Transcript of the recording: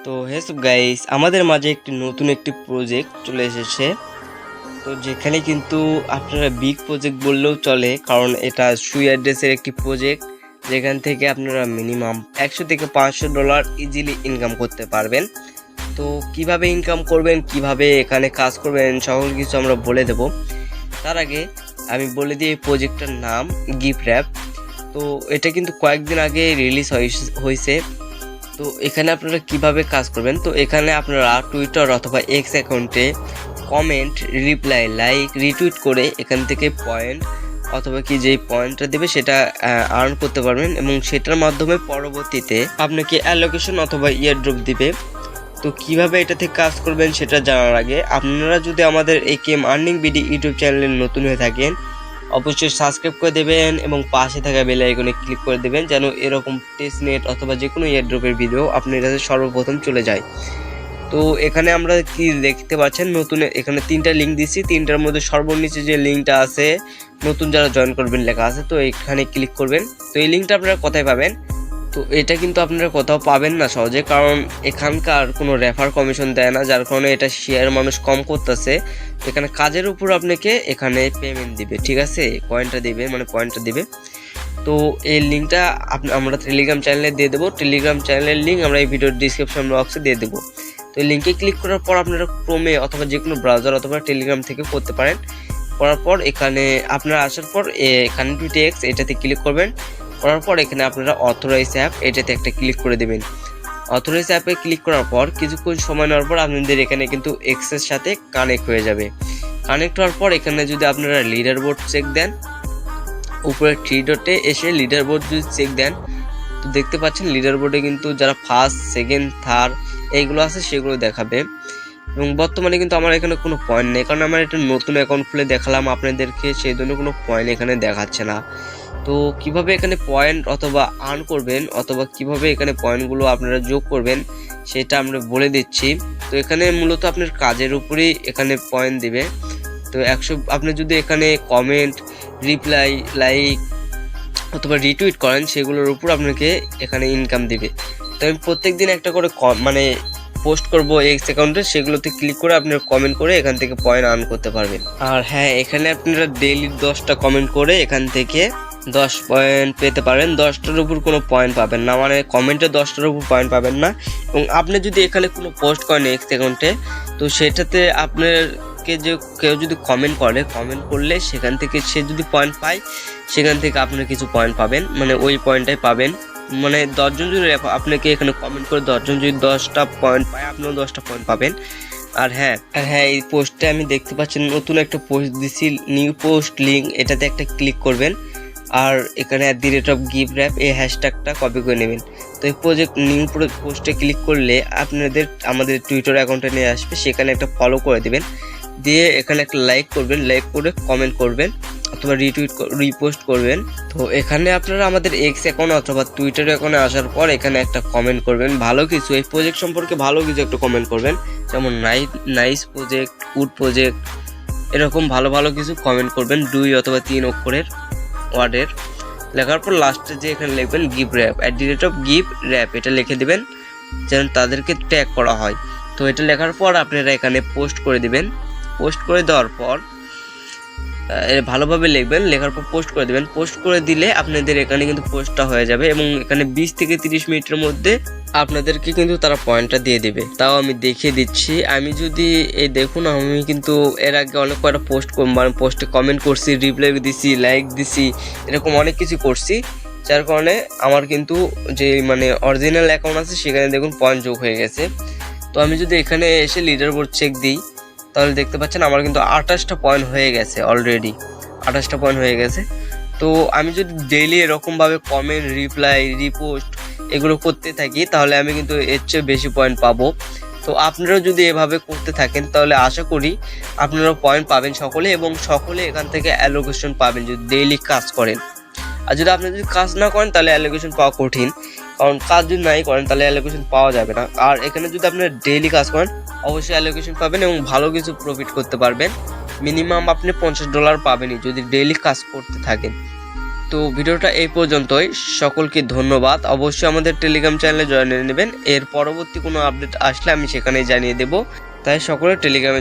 তো হেসব গাইস, আমাদের মাঝে নতুন একটি প্রজেক্ট চলে এসেছে। তো যেখানে কিন্তু আপনারা বিগ প্রজেক্ট বললেও চলে, কারণ এটা সুই অ্যাড্রেসের একটি প্রজেক্ট, যেখান থেকে আপনারা মিনিমাম $100 থেকে $500 ইজিলি ইনকাম করতে পারবেন। তো কিভাবে ইনকাম করবেন, কিভাবে এখানে কাজ করবেন, সকল কিছু আমরা বলে দেব। তার আগে আমি বলে দিই এই প্রজেক্টটার নাম গিফট র্যাপ। তো এটা কিন্তু কয়েকদিন আগে রিলিজ হয়েছে। তো এখানে আপনারা কিভাবে কাজ করবেন, তো এখানে আপনারা টুইটার অথবা এক্স অ্যাকাউন্টে কমেন্ট, রিপ্লাই, লাইক, রিটুইট করে এখান থেকে পয়েন্ট অথবা কি যেই পয়েন্টটা দেবে সেটা আর্ন করতে পারবেন, এবং সেটার মাধ্যমে পরবর্তীতে আপনাকে অ্যালোকেশন অথবা ইয়ারড্রপ দিবে। তো কিভাবে এটা থেকে কাজ করবেন সেটা জানার আগে আপনারা যদি আমাদের এই কেম আর্নিং বিডি ইউটিউব চ্যানেলে নতুন হয়ে থাকেন, অবশ্যই সাবস্ক্রাইব করে দেবেন এবং পাশে থাকা বেল আইকনে ক্লিক করে দেবেন, যেন এরকম টেস্ট নেট অথবা যে কোনো এয়ারড্রপের ভিডিও আপনার কাছে সর্বপ্রথম চলে যায়। তো এখানে আমরা কি দেখতে পাচ্ছেন, নতুন এখানে 3টা লিঙ্ক দিচ্ছি। 3টার মধ্যে সর্বনিচে যে লিঙ্কটা আছে, নতুন যারা জয়েন করবেন লেখা আছে, তো এখানে ক্লিক করবেন। তো এই লিঙ্কটা আপনারা কোথায় পাবেন? তো এটা কিন্তু আপনারা কোথাও পাবেন না সহজে, কারণ এখানকার কোনো রেফার কমিশন দেয় না, যার কারণে এটা শেয়ার মানুষ কম করতেছে। এখানে কাজের উপর আপনাকে এখানে পেমেন্ট দিবে, ঠিক আছে, পয়েন্টটা দিবে। তো এই লিঙ্কটা আমরা টেলিগ্রাম চ্যানেলে দিয়ে দেবো। টেলিগ্রাম চ্যানেলের লিঙ্ক আমরা এই ভিডিওর ডিসক্রিপশন বক্সে দিয়ে দেবো। তো এই লিঙ্কে ক্লিক করার পর আপনারা ক্রোমে অথবা যে কোনো ব্রাউজার অথবা টেলিগ্রাম থেকে করতে পারেন। করার পর এখানে আপনারা আসার পর কানেক্টিভিটি এটাতে ক্লিক করবেন। করার পর এখানে আপনারা অথরাইজ অ্যাপ এটাতে একটা ক্লিক করে দেবেন। অথরাইজ অ্যাপে ক্লিক করার পর কিছুক্ষণ সময় নেওয়ার পর আপনাদের এখানে কিন্তু এক্সের সাথে কানেক্ট হয়ে যাবে। কানেক্ট হওয়ার পর এখানে যদি আপনারা লিডার বোর্ড চেক দেন, উপরে 3 ডটে এসে লিডার বোর্ড যদি চেক দেন, তো দেখতে পাচ্ছেন লিডার বোর্ডে কিন্তু যারা ফার্স্ট, সেকেন্ড, থার্ড এইগুলো আছে সেগুলো দেখাবে। এবং বর্তমানে কিন্তু আমার এখানে কোনো পয়েন্ট নেই, কারণ আমার একটা নতুন অ্যাকাউন্ট খুলে দেখালাম আপনাদেরকে, সেই জন্য কোনো পয়েন্ট এখানে দেখাচ্ছে না। তো কিভাবে এখানে পয়েন্ট অথবা আর্ন করবেন অথবা কিভাবে এখানে পয়েন্টগুলো আপনারা যোগ করবেন সেটা আমরা বলে দিচ্ছি। তো এখানে মূলত আপনার কাজের উপরেই এখানে পয়েন্ট দিবে। তো আপনি যদি এখানে কমেন্ট, রিপ্লাই, লাইক অথবা রিটুইট করেন, সেগুলোর উপর আপনাকে এখানে ইনকাম দিবে। তো আমি প্রত্যেকদিন একটা করে পোস্ট করবো এক্স অ্যাকাউন্টে, সেগুলোতে ক্লিক করে আপনারা কমেন্ট করে এখান থেকে পয়েন্ট আর্ন করতে পারবেন। আর হ্যাঁ, এখানে আপনারা ডেইলি 10টা কমেন্ট করে এখান থেকে 10 পয়েন্ট পেতে পারেন। 10টার উপর কোনো পয়েন্ট পাবেন না, মানে কমেন্টে 10টার উপর পয়েন্ট পাবেন না। এবং আপনি যদি এখানে কোনো পোস্ট করেন এক্স অ্যাকাউন্টে, তো সেটাতে আপনাকে যে কেউ যদি কমেন্ট করলে সেখান থেকে সে যদি পয়েন্ট পায়, সেখান থেকে আপনার কিছু পয়েন্ট পাবেন, মানে ওই পয়েন্টটাই পাবেন। মানে 10 জন যদি আপনাকে এখানে কমেন্ট করে 10 জন যদি 10টা পয়েন্ট পায়, আপনিও 10টা পয়েন্ট পাবেন। আর হ্যাঁ, এই পোস্টে আমি দেখতে পাচ্ছেন নতুন একটা পোস্ট দিছি, নিউ পোস্ট লিঙ্ক, এটাতে একটা ক্লিক করবেন। আর এখানে @giftrap এই হ্যাশট্যাগটা কপি করে নেবেন। তো এই প্রজেক্ট নিউ পোস্টে ক্লিক করলে আপনাদের আমাদের টুইটার অ্যাকাউন্টে নিয়ে আসবে, সেখানে একটা ফলো করে দেবেন, দিয়ে এখানে একটা লাইক করবেন, লাইক করে কমেন্ট করবেন অথবা রিপোস্ট করবেন। তো এখানে আপনারা আমাদের এক্স অ্যাকাউন্ট অথবা টুইটার অ্যাকাউন্টে আসার পর এখানে একটা কমেন্ট করবেন, ভালো কিছু, এই প্রজেক্ট সম্পর্কে ভালো কিছু একটা কমেন্ট করবেন, যেমন নাইস প্রজেক্ট, গুড প্রজেক্ট, এরকম ভালো ভালো কিছু কমেন্ট করবেন 2 অথবা 3 অক্ষরের ওয়ার্ডের। লেখার পর লাস্টে যে এখানে লিখবেন @giftrap এটা লিখে দেবেন, যেন তাদেরকে ট্যাগ করা হয়। তো এটা লেখার পর আপনারা এখানে পোস্ট করে দিবেন। পোস্ট করে দেওয়ার পর ভালোভাবে লিখবেন, লেখার পর পোস্ট করে দেবেন। পোস্ট করে দিলে আপনাদের এখানে কিন্তু পোস্টটা হয়ে যাবে, এবং এখানে 20 থেকে 30 মিনিটের মধ্যে আপনাদেরকে কিন্তু তারা পয়েন্টটা দিয়ে দেবে। তাও আমি দেখিয়ে দিচ্ছি। আমি যদি দেখুন, আমি কিন্তু এর আগে অনেক কয়টা পোস্টে কমেন্ট করছি, রিপ্লাই দিছি, লাইক দিছি, এরকম অনেক কিছু করছি, যার কারণে আমার কিন্তু যে অরিজিনাল অ্যাকাউন্ট আছে সেখানে দেখুন পয়েন্ট যোগ হয়ে গেছে। তো আমি যদি এখানে এসে লিডার বোর্ড চেক দিই, তাহলে দেখতে পাচ্ছেন আমার কিন্তু 28টা পয়েন্ট হয়ে গেছে, অলরেডি 28টা পয়েন্ট হয়ে গেছে। তো আমি যদি ডেইলি এরকমভাবে কমেন্ট, রিপ্লাই, রিপোস্ট এগুলো করতে থাকি, তাহলে আমি কিন্তু এর চেয়ে বেশি পয়েন্ট পাবো। তো আপনারাও যদি এভাবে করতে থাকেন, তাহলে আশা করি আপনারাও পয়েন্ট পাবেন সকলে, এবং সকলে এখান থেকে অ্যালোকেশন পাবেন যদি ডেইলি কাজ করেন। আর যদি আপনি কাজ না করেন, তাহলে অ্যালোকেশন পাওয়া কঠিন, কারণ কাজ যদি নাই করেন তাহলে অ্যালোকেশন পাওয়া যাবে না। আর এখানে যদি আপনি ডেইলি কাজ করেন, অবশ্যই অ্যালোকেশন পাবেন এবং ভালো কিছু প্রফিট করতে পারবেন। মিনিমাম আপনি $50 পাবেনই যদি ডেইলি কাজ করতে থাকেন। তো ভিডিওটা এই পর্যন্তই। সকলকে ধন্যবাদ। অবশ্যই আমাদের টেলিগ্রাম চ্যানেলে জয়েন হয়ে নেবেন। এর পরবর্তী কোনো আপডেট আসলে আমি সেখানেই জানিয়ে দেব। তাই সকলে টেলিগ্রামে